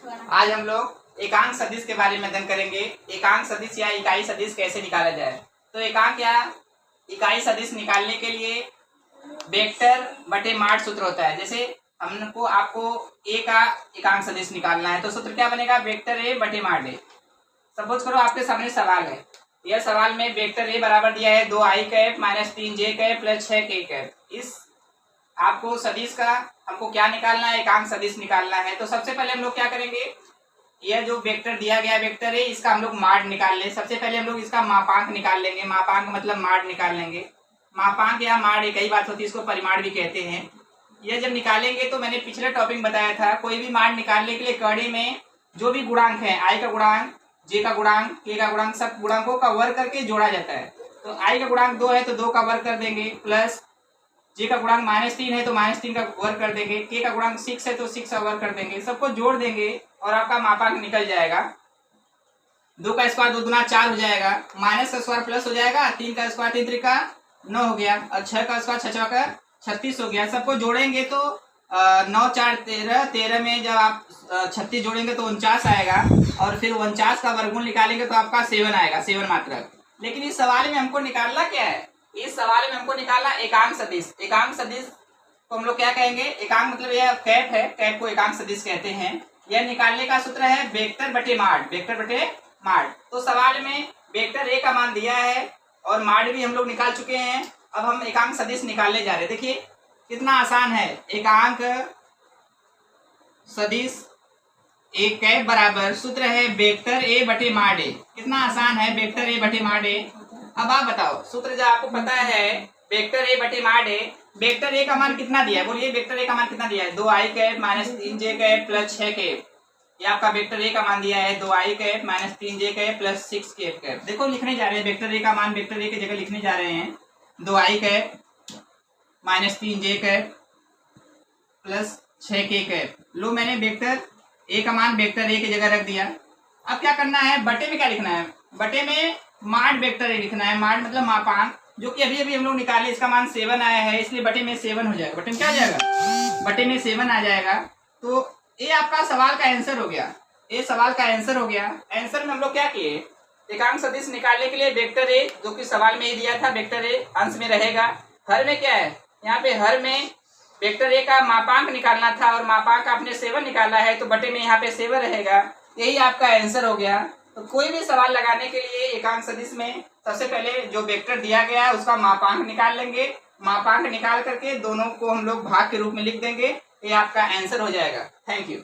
आज हम लोग एकांक सदिश के बारे में अध्ययन करेंगे। एकांक सदिश या इकाई सदिश कैसे निकाला जाए। तो एकांक या इकाई सदिश निकालने के लिए वेक्टर बटे माड सूत्र होता है। जैसे हमको आपको ए का एकांक सदिश निकालना है तो सूत्र क्या बनेगा, वेक्टर ए बटे माड ए। सपोज करो आपके सामने सवाल है, यह सवाल में वेक्टर ए बराबर दिया है 2i cap minus 3j cap plus 6k cap. इस आपको सदिश का हमको क्या निकालना है, एकांक सदिश निकालना है। तो सबसे पहले हम लोग क्या करेंगे, यह जो वेक्टर दिया गया वेक्टर है इसका हम लोग माड निकाल लें। सबसे पहले हम लोग इसका मापांक निकाल लेंगे। मापांक मतलब माड निकाल लेंगे। मापांक या माड एक ही बात होती है, इसको परिमाण भी कहते हैं। यह जब निकालेंगे तो मैंने पिछले टॉपिक बताया था, कोई भी माड निकालने के लिए कड़ी में जो भी गुणांक है, आई का गुणांक, जे का गुणांक, के का गुणांक, सब गुणांकों का वर्ग करके जोड़ा जाता है। तो आई का गुणांक 2 है तो 2 का वर्ग कर देंगे, प्लस जे का गुणांक -3 है तो -3 का वर्ग कर देंगे, के का गुणांक 6 है तो 6 का वर्ग कर देंगे। सबको जोड़ देंगे और आपका मापांक निकल जाएगा। 2 का स्क्वायर 2 दूना 4 हो जाएगा, माइनस का स्क्वायर प्लस हो जाएगा, 3 का स्क्वायर 3 त्रिका 9 हो गया, और 6 का स्क्वायर 6 का 36 हो गया। सबको जोड़ेंगे तो 9 4 13, 13 में जब आप 36 जोड़ेंगे तो 49 आएगा, और फिर 49 का वर्गमूल निकालेंगे तो आपका 7 आएगा, 7 मात्रक। लेकिन इस सवाल में हमको निकालना क्या है, इस सवाल में हमको निकालना एकांक सदिश। एकांक सदिश को हम लोग क्या कहेंगे, एकांक मतलब यह कैप है, कैप को एकांक सदिश कहते हैं। यह निकालने का सूत्र है वेक्टर बटे माड, वेक्टर बटे माड। तो सवाल में वेक्टर ए का मान दिया है और माड भी हम लोग निकाल चुके हैं। अब हम एकांक सदिश निकालने जा रहे हैं। देखिए कितना आसान है। एकांक सदिश एक कैप बराबर सूत्र है वेक्टर ए बटे माड ए। कितना आसान है, वेक्टर ए बटे माड ए। अब आप बताओ, सूत्र जो आपको पता है वेक्टर ए बटे माड ए, वेक्टर ए का मान कितना दिया है, बोलिए वेक्टर ए का मान कितना दिया है, 2i cap minus 3j cap plus 6 cap. ये आपका वेक्टर ए का मान दिया है 2i cap minus 3j cap plus 6 cap. देखो लिखने जा रहे हैं वेक्टर ए का मान, वेक्टर ए की जगह लिखने जा रहे हैं 2i cap minus 3j cap plus 6k cap. लो मैंने वेक्टर ए का मान वेक्टर ए की जगह रख दिया। अब क्या करना है, बटे में क्या लिखना है, बटे में माड वेक्टर ए लिखना है। माड मतलब मापांक, जो कि अभी अभी हम लोग निकाले, इसका मान 7 आया है, इसलिए बटे में 7 हो जाएगा। बटे में क्या आ जाएगा, बटे में 7 आ जाएगा। तो ये आपका सवाल का आंसर हो गया, ये सवाल का आंसर हो गया। आंसर में हम लोग क्या किए, एकांक सदिश निकालने के लिए वेक्टर ए, जो कि सवाल में ही दिया था, वेक्टर ए अंश में रहेगा। हर में क्या है, यहाँ पे हर में वेक्टर ए का मापांक निकालना था और मापांक आपने 7 निकाला है, तो बटे में यहाँ पे 7 रहेगा। यही आपका आंसर हो गया। तो कोई भी सवाल लगाने के लिए एकांक सदिश में सबसे पहले जो वेक्टर दिया गया है उसका मापांक निकाल लेंगे। मापांक निकाल करके दोनों को हम लोग भाग के रूप में लिख देंगे, ये आपका आंसर हो जाएगा। Thank you.